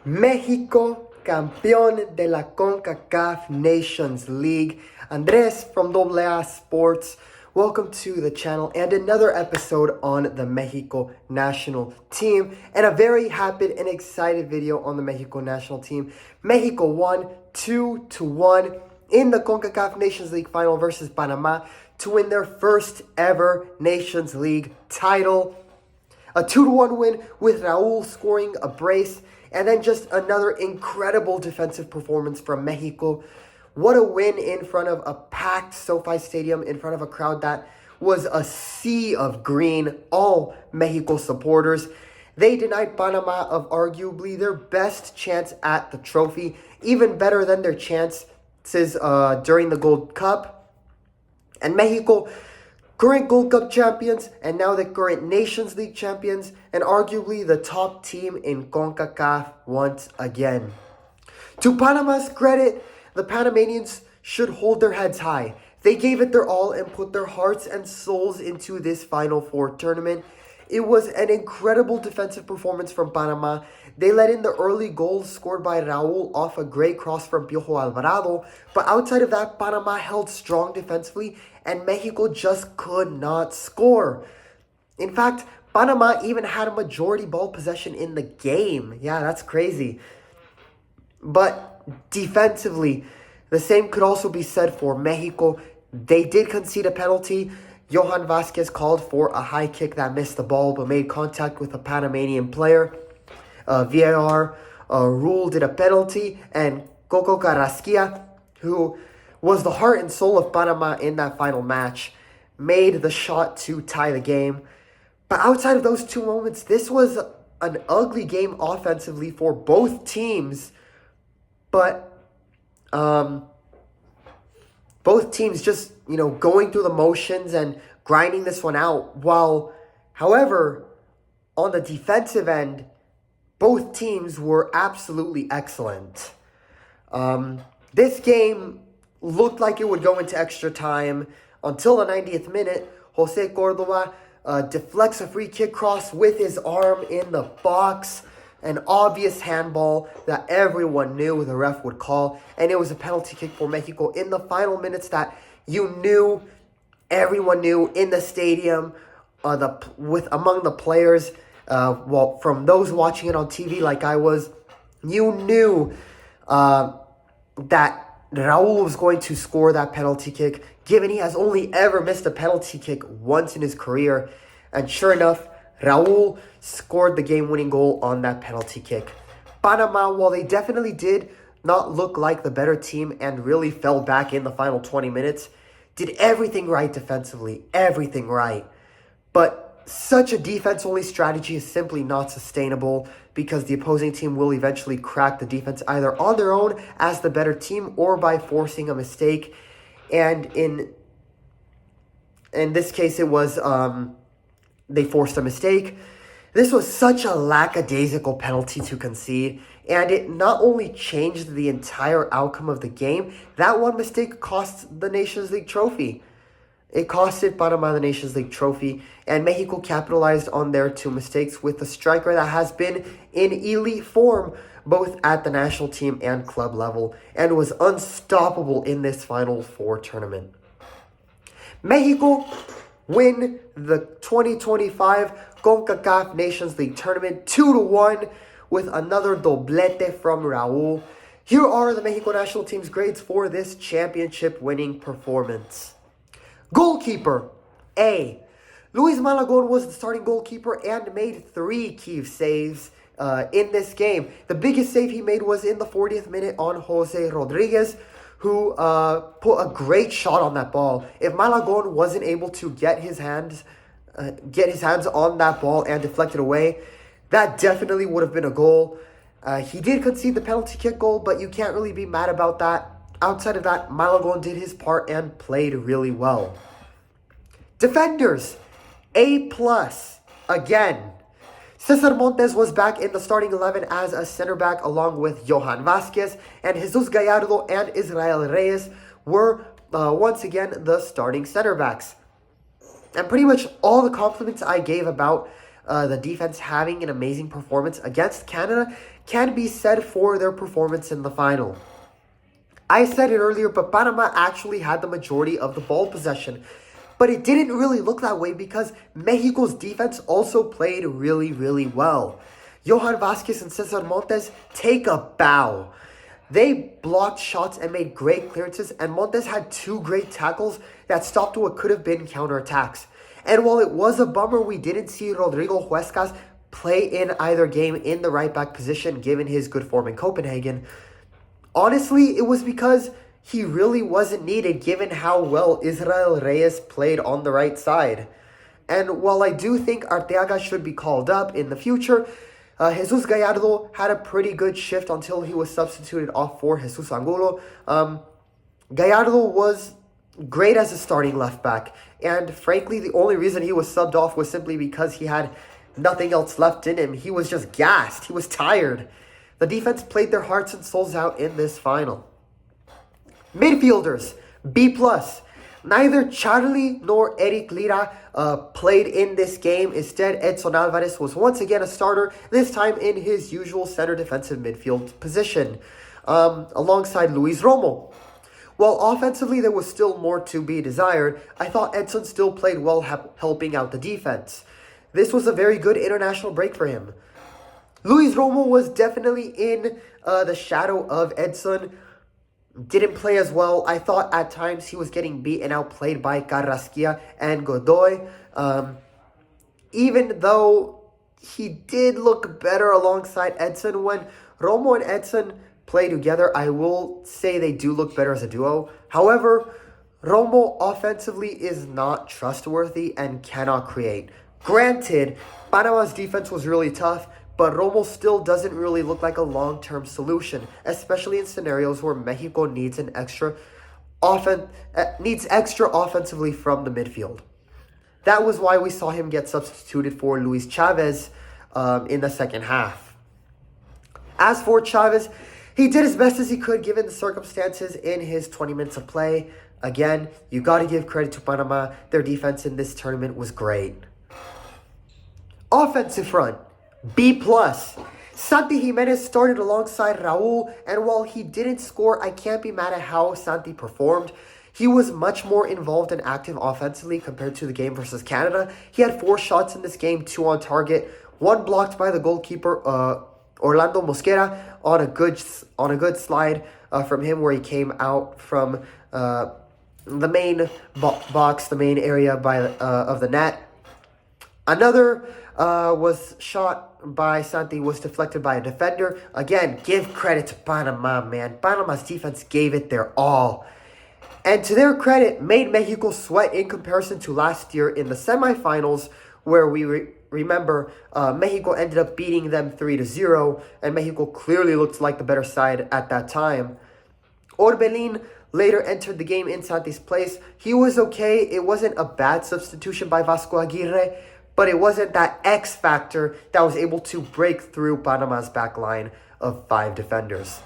México, campeón de la CONCACAF Nations League. Andres from AA Sports. Welcome to the channel and another episode on the Mexico national team. And a very happy and excited video on the Mexico national team. Mexico won 2-1 in the CONCACAF Nations League final versus Panama to win their first ever Nations League title. A 2-1 win with Raul scoring a brace. And then just another incredible defensive performance from Mexico. What a win in front of a packed SoFi Stadium, in front of a crowd that was a sea of green, all Mexico supporters. They denied Panama of arguably their best chance at the trophy, even better than their chances during the Gold Cup. And Mexico, current Gold Cup champions, and now the current Nations League champions, and arguably the top team in CONCACAF once again. To Panama's credit, the Panamanians should hold their heads high. They gave it their all and put their hearts and souls into this Final Four tournament. It was an incredible defensive performance from Panama. They let in the early goals scored by Raul off a great cross from Piojo Alvarado. But outside of that, Panama held strong defensively and Mexico just could not score. In fact, Panama even had a majority ball possession in the game. Yeah, that's crazy. But defensively, the same could also be said for Mexico. They did concede a penalty. Johan Vasquez called for a high kick that missed the ball but made contact with a Panamanian player. VAR ruled it a penalty, and Coco Carrasquilla, who was the heart and soul of Panama in that final match, made the shot to tie the game. But outside of those two moments, this was an ugly game offensively for both teams. But both teams just, going through the motions and grinding this one out. However, on the defensive end, both teams were absolutely excellent. This game looked like it would go into extra time until the 90th minute. Jose Cordova deflects a free kick cross with his arm in the box. An obvious handball that everyone knew the ref would call. And it was a penalty kick for Mexico in the final minutes that everyone knew in the stadium, among the players. From those watching it on TV like I was, you knew that Raul was going to score that penalty kick, given he has only ever missed a penalty kick once in his career. And sure enough, Raul scored the game-winning goal on that penalty kick. Panama, while they definitely did not look like the better team and really fell back in the final 20 minutes, did everything right defensively, everything right. But such a defense-only strategy is simply not sustainable because the opposing team will eventually crack the defense either on their own as the better team or by forcing a mistake. And in this case, it was they forced a mistake. This was such a lackadaisical penalty to concede, and it not only changed the entire outcome of the game, that one mistake cost the Nations League trophy. It costed Panama the Nations League trophy, and Mexico capitalized on their two mistakes with a striker that has been in elite form both at the national team and club level, and was unstoppable in this Final Four tournament. Mexico win the 2025 CONCACAF Nations League Tournament 2-1 with another doblete from Raul. Here are the Mexico national team's grades for this championship-winning performance. Goalkeeper, A. Luis Malagón was the starting goalkeeper and made 3 key saves in this game. The biggest save he made was in the 40th minute on Jose Rodriguez, who put a great shot on that ball. If Malagón wasn't able to get his hands on that ball and deflect it away, that definitely would have been a goal. He did concede the penalty kick goal, but you can't really be mad about that. Outside of that, Malagón did his part and played really well. Defenders, A+. Again, Cesar Montes was back in the starting 11 as a center back along with Johan Vasquez, and Jesus Gallardo and Israel Reyes were once again the starting center backs. And pretty much all the compliments I gave about the defense having an amazing performance against Canada can be said for their performance in the final. I said it earlier, but Panama actually had the majority of the ball possession. But it didn't really look that way because Mexico's defense also played really, really well. Johan Vasquez and Cesar Montes take a bow. They blocked shots and made great clearances, and Montes had 2 great tackles that stopped what could have been counterattacks. And while it was a bummer we didn't see Rodrigo Huescas play in either game in the right back position given his good form in Copenhagen, honestly, it was because he really wasn't needed given how well Israel Reyes played on the right side. And while I do think Arteaga should be called up in the future, Jesus Gallardo had a pretty good shift until he was substituted off for Jesus Angulo. Gallardo was great as a starting left back, and frankly, the only reason he was subbed off was simply because he had nothing else left in him. He was just gassed. He was tired. The defense played their hearts and souls out in this final. Midfielders, B+. Neither Charlie nor Eric Lira played in this game. Instead, Edson Alvarez was once again a starter, this time in his usual center defensive midfield position, alongside Luis Romo. While offensively there was still more to be desired, I thought Edson still played well helping out the defense. This was a very good international break for him. Luis Romo was definitely in the shadow of Edson. Didn't play as well. I thought at times he was getting beat and outplayed by Carrasquilla and Godoy. Even though he did look better alongside Edson, when Romo and Edson play together, I will say they do look better as a duo. However, Romo offensively is not trustworthy and cannot create. Granted, Panama's defense was really tough, but Romo still doesn't really look like a long-term solution, especially in scenarios where Mexico needs extra offensively from the midfield. That was why we saw him get substituted for Luis Chavez in the second half. As for Chavez, he did as best as he could given the circumstances in his 20 minutes of play. Again, you got to give credit to Panama. Their defense in this tournament was great. Offensive front, B+. Santi Jimenez started alongside Raul, and while he didn't score, I can't be mad at how Santi performed. He was much more involved and active offensively compared to the game versus Canada. He had 4 shots in this game, 2 on target, 1 blocked by the goalkeeper, Orlando Mosquera, on a good slide from him where he came out from the main box, the main area of the net. Another was shot by Santi, was deflected by a defender. Again, give credit to Panama, man. Panama's defense gave it their all. And to their credit, made Mexico sweat in comparison to last year in the semifinals, where we remember Mexico ended up beating them 3-0, and Mexico clearly looked like the better side at that time. Orbelin later entered the game in Santi's place. He was okay. It wasn't a bad substitution by Vasco Aguirre, but it wasn't that X factor that was able to break through Panama's back line of 5 defenders.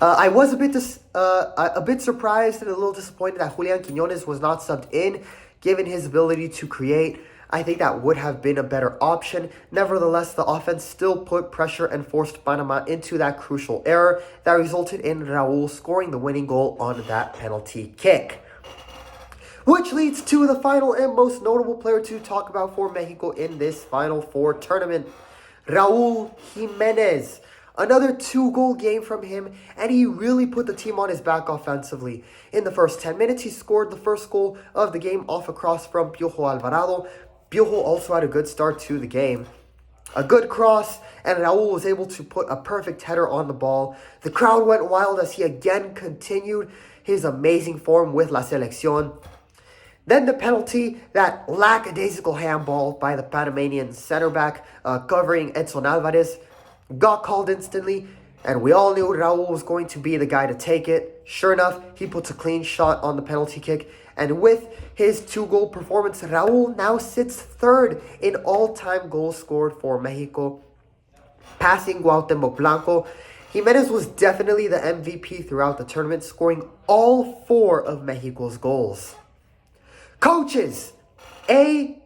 I was a bit surprised and a little disappointed that Julian Quiñones was not subbed in, given his ability to create. I think that would have been a better option. Nevertheless, the offense still put pressure and forced Panama into that crucial error that resulted in Raul scoring the winning goal on that penalty kick. Which leads to the final and most notable player to talk about for Mexico in this Final Four tournament, Raul Jimenez. Another 2-goal game from him, and he really put the team on his back offensively. In the first 10 minutes, he scored the first goal of the game off a cross from Piojo Alvarado. Piojo also had a good start to the game. A good cross, and Raul was able to put a perfect header on the ball. The crowd went wild as he again continued his amazing form with La Selección. Then the penalty, that lackadaisical handball by the Panamanian center back covering Edson Alvarez, got called instantly, and we all knew Raul was going to be the guy to take it. Sure enough, he puts a clean shot on the penalty kick, and with his 2-goal performance, Raul now sits 3rd in all-time goals scored for Mexico, passing Cuauhtémoc Blanco. Jimenez was definitely the MVP throughout the tournament, scoring all 4 of Mexico's goals. Coaches, A+.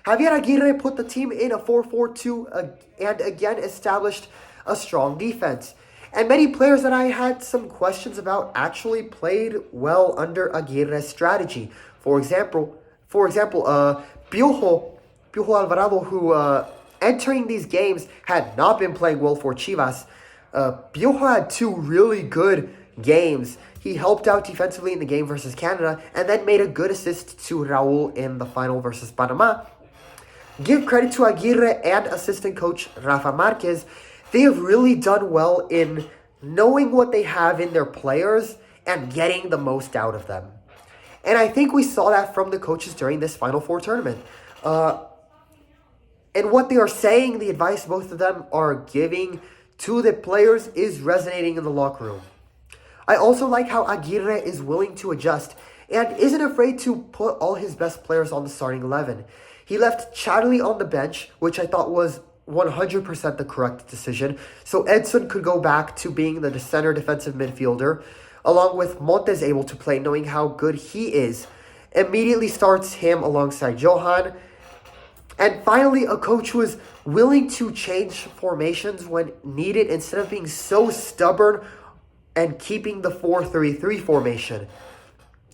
Javier Aguirre put the team in a 4-4-2 and again established a strong defense. And many players that I had some questions about actually played well under Aguirre's strategy. For example, Piojo Alvarado, who entering these games had not been playing well for Chivas. Piojo had two really good games. He helped out defensively in the game versus Canada and then made a good assist to Raul in the final versus Panama. Give credit to Aguirre and assistant coach Rafa Marquez. They have really done well in knowing what they have in their players and getting the most out of them. And I think we saw that from the coaches during this Final Four tournament. And what they are saying, the advice both of them are giving to the players is resonating in the locker room. I also like how Aguirre is willing to adjust and isn't afraid to put all his best players on the starting 11. He left Charlie on the bench, which I thought was 100% the correct decision, so Edson could go back to being the center defensive midfielder, along with Montes able to play, knowing how good he is. Immediately starts him alongside Johan. And finally, a coach who is willing to change formations when needed instead of being so stubborn and keeping the 4-3-3 formation.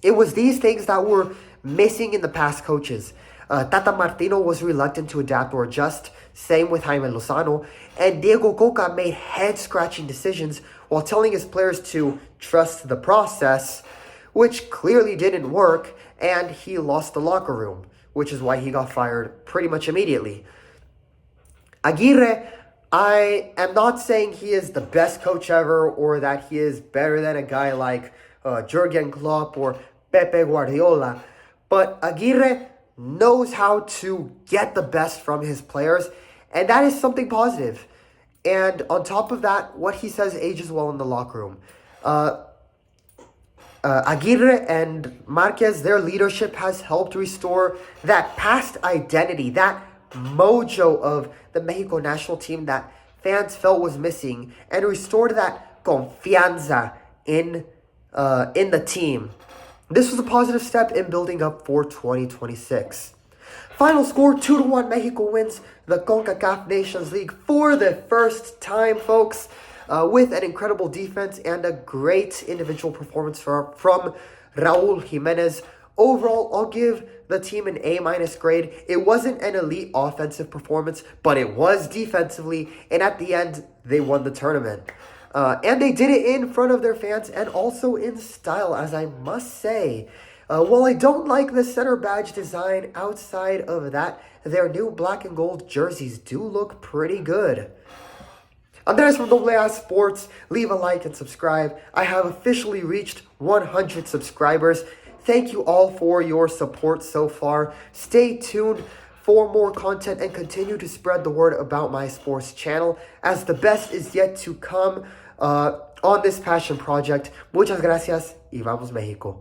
It was these things that were missing in the past coaches. Tata Martino was reluctant to adapt or adjust, same with Jaime Lozano, and Diego Coca made head-scratching decisions while telling his players to trust the process, which clearly didn't work, and he lost the locker room, which is why he got fired pretty much immediately. Aguirre, I am not saying he is the best coach ever or that he is better than a guy like Jurgen Klopp or Pepe Guardiola, but Aguirre knows how to get the best from his players, and that is something positive. And on top of that, what he says ages well in the locker room. Aguirre and Marquez, their leadership has helped restore that past identity, that mojo of the Mexico national team that fans felt was missing, and restored that confianza in the team. This was a positive step in building up for 2026. Final score, 2-1, Mexico wins the CONCACAF Nations League for the first time, folks, with an incredible defense and a great individual performance from Raul Jimenez. Overall, I'll give the team an A- grade. It wasn't an elite offensive performance, but it was defensively, and at the end, they won the tournament. And they did it in front of their fans and also in style, as I must say. While I don't like the center badge design, outside of that, their new black and gold jerseys do look pretty good. Andres from AA Sports, leave a like and subscribe. I have officially reached 100 subscribers. Thank you all for your support so far. Stay tuned for more content and continue to spread the word about my sports channel, as the best is yet to come on this passion project. Muchas gracias y vamos México.